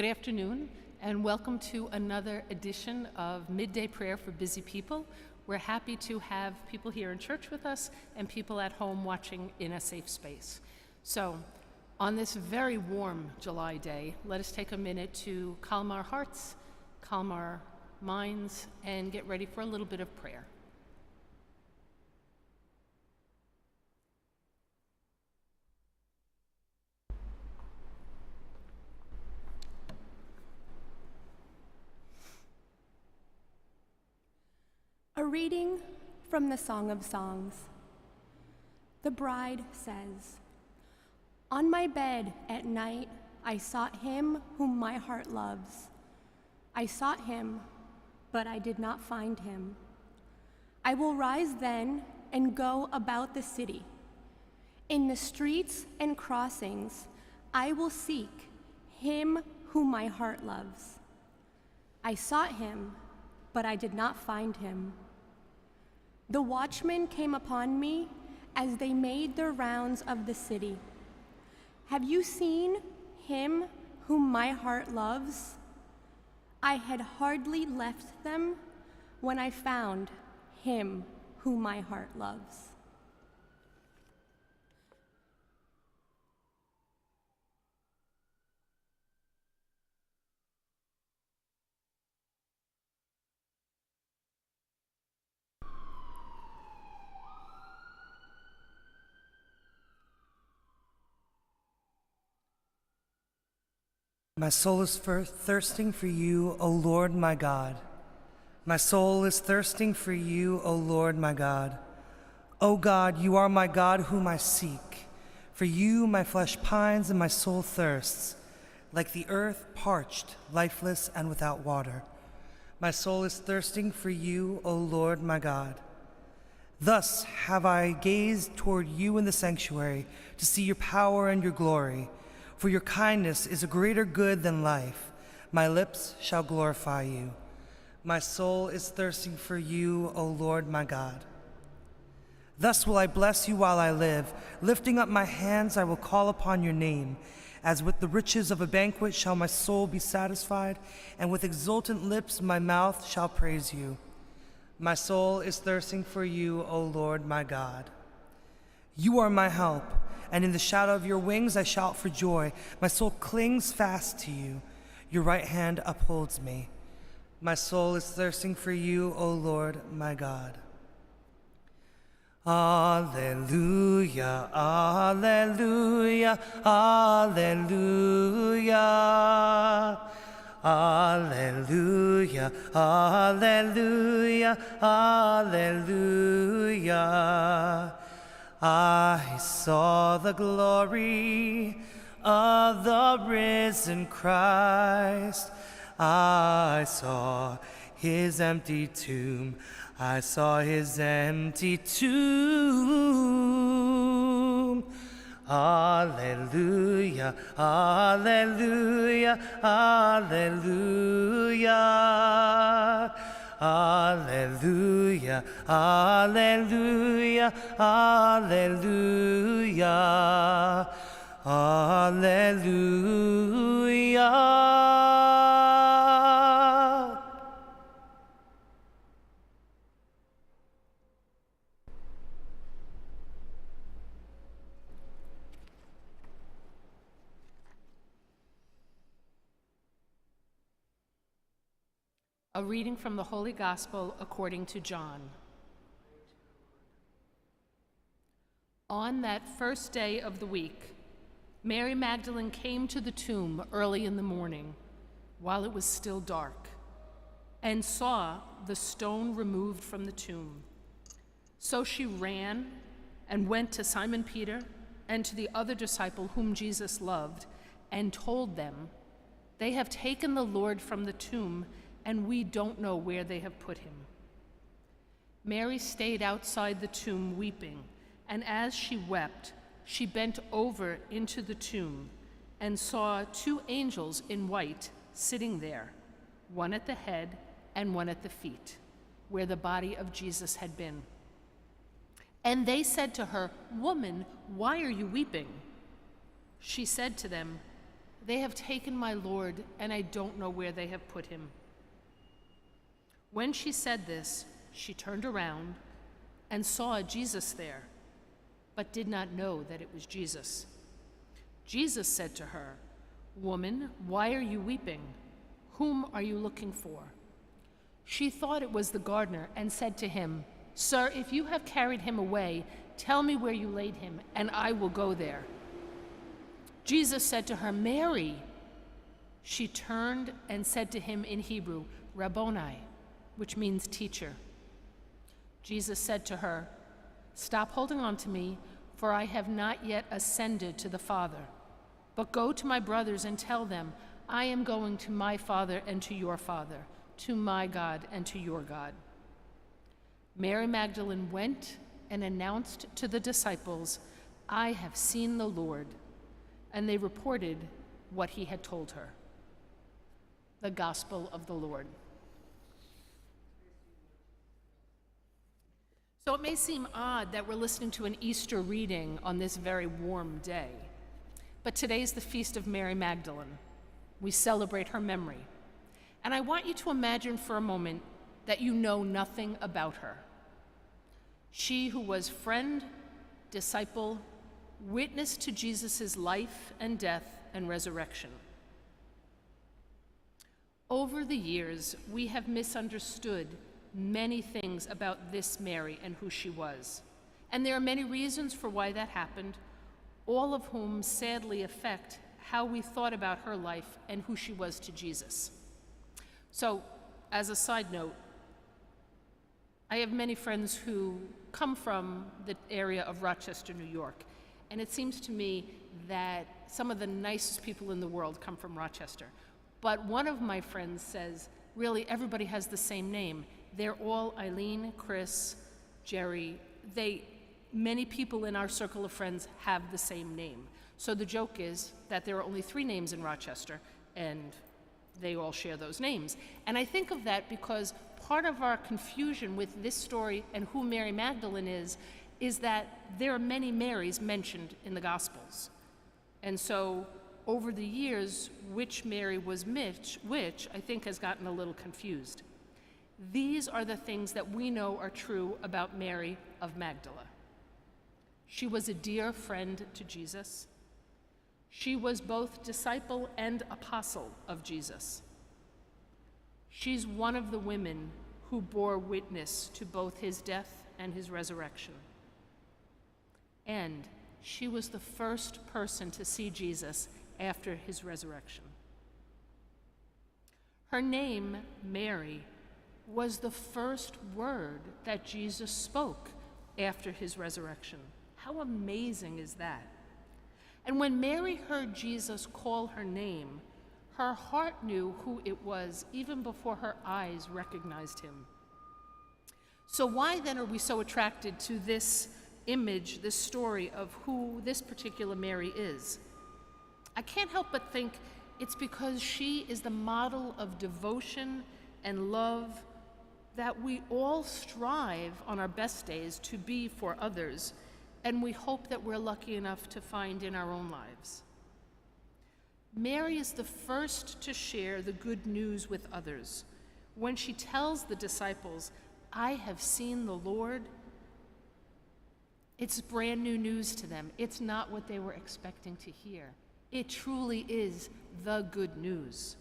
Good afternoon, and welcome to another edition of Midday Prayer for Busy People. We're happy to have people here in church with us and people at home watching in a safe space. So, on this very warm July day, let us take a minute to calm our hearts, calm our minds, and get ready for a little bit of prayer. A reading from the Song of Songs. The bride says, "On my bed at night I sought him whom my heart loves. I sought him, but I did not find him. I will rise then and go about the city. In the streets and crossings I will seek him whom my heart loves. I sought him, but I did not find him. The watchmen came upon me as they made their rounds of the city. Have you seen him whom my heart loves? I had hardly left them when I found him whom my heart loves." My soul is thirsting for you, O Lord my God. My soul is thirsting for you, O Lord my God. O God, you are my God whom I seek. For you my flesh pines and my soul thirsts, like the earth parched, lifeless, and without water. My soul is thirsting for you, O Lord my God. Thus have I gazed toward you in the sanctuary to see your power and your glory. For your kindness is a greater good than life. My lips shall glorify you. My soul is thirsting for you, O Lord my God. Thus will I bless you while I live. Lifting up my hands, I will call upon your name. As with the riches of a banquet shall my soul be satisfied, and with exultant lips my mouth shall praise you. My soul is thirsting for you, O Lord my God. You are my help, and in the shadow of your wings I shout for joy. My soul clings fast to you. Your right hand upholds me. My soul is thirsting for you, O Lord my God. Alleluia, alleluia, alleluia. Alleluia, alleluia, alleluia. I saw the glory of the risen Christ. I saw his empty tomb. I saw his empty tomb. Alleluia, alleluia, alleluia. Alleluia, alleluia, alleluia, alleluia. A reading from the Holy Gospel according to John. On that first day of the week, Mary Magdalene came to the tomb early in the morning, while it was still dark, and saw the stone removed from the tomb. So she ran and went to Simon Peter and to the other disciple whom Jesus loved, and told them, "They have taken the Lord from the tomb, and we don't know where they have put him." Mary stayed outside the tomb weeping, and as she wept, she bent over into the tomb and saw two angels in white sitting there, one at the head and one at the feet, where the body of Jesus had been. And they said to her, "Woman, why are you weeping?" She said to them, They have taken my Lord, and I don't know where they have put him." When she said this, she turned around and saw Jesus there, but did not know that it was Jesus. Jesus said to her, "Woman, why are you weeping? Whom are you looking for?" She thought it was the gardener and said to him, "Sir, if you have carried him away, tell me where you laid him, and I will go there." Jesus said to her, "Mary." She turned and said to him in Hebrew, "Rabboni," which means teacher. Jesus said to her, "Stop holding on to me, for I have not yet ascended to the Father. But go to my brothers and tell them, I am going to my Father and to your Father, to my God and to your God." Mary Magdalene went and announced to the disciples, "I have seen the Lord," and they reported what he had told her. The Gospel of the Lord. So it may seem odd that we're listening to an Easter reading on this very warm day, but today's the feast of Mary Magdalene. We celebrate her memory. And I want you to imagine for a moment that you know nothing about her. She who was friend, disciple, witness to Jesus' life and death and resurrection. Over the years, we have misunderstood many things about this Mary and who she was. And there are many reasons for why that happened, all of whom sadly affect how we thought about her life and who she was to Jesus. So, as a side note, I have many friends who come from the area of Rochester, New York, and it seems to me that some of the nicest people in the world come from Rochester. But one of my friends says, really, everybody has the same name. They're all Eileen, Chris, Jerry. Many people in our circle of friends have the same name. So the joke is that there are only 3 names in Rochester, and they all share those names. And I think of that because part of our confusion with this story and who Mary Magdalene is that there are many Marys mentioned in the Gospels. And so over the years, which Mary was which, I think has gotten a little confused. These are the things that we know are true about Mary of Magdala. She was a dear friend to Jesus. She was both disciple and apostle of Jesus. She's one of the women who bore witness to both his death and his resurrection. And she was the first person to see Jesus after his resurrection. Her name, Mary, was the first word that Jesus spoke after his resurrection. How amazing is that? And when Mary heard Jesus call her name, her heart knew who it was even before her eyes recognized him. So why then are we so attracted to this image, this story of who this particular Mary is? I can't help but think it's because she is the model of devotion and love that we all strive on our best days to be for others, and we hope that we're lucky enough to find in our own lives. Mary is the first to share the good news with others. When she tells the disciples, "I have seen the Lord," it's brand new news to them. It's not what they were expecting to hear. It truly is the good news.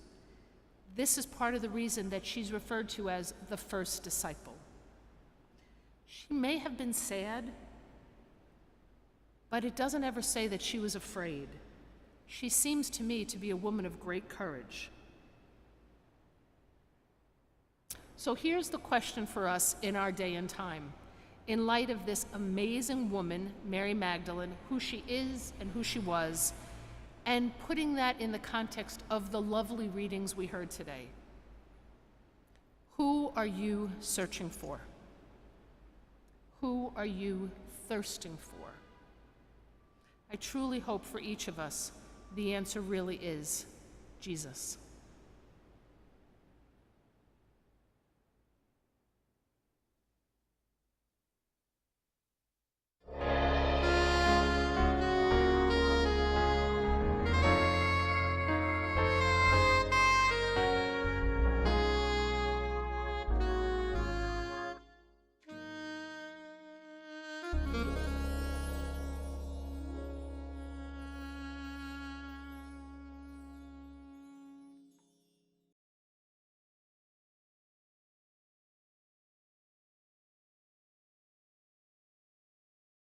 This is part of the reason that she's referred to as the first disciple. She may have been sad, but it doesn't ever say that she was afraid. She seems to me to be a woman of great courage. So here's the question for us in our day and time. In light of this amazing woman, Mary Magdalene, who she is and who she was, and putting that in the context of the lovely readings we heard today. Who are you searching for? Who are you thirsting for? I truly hope for each of us the answer really is Jesus.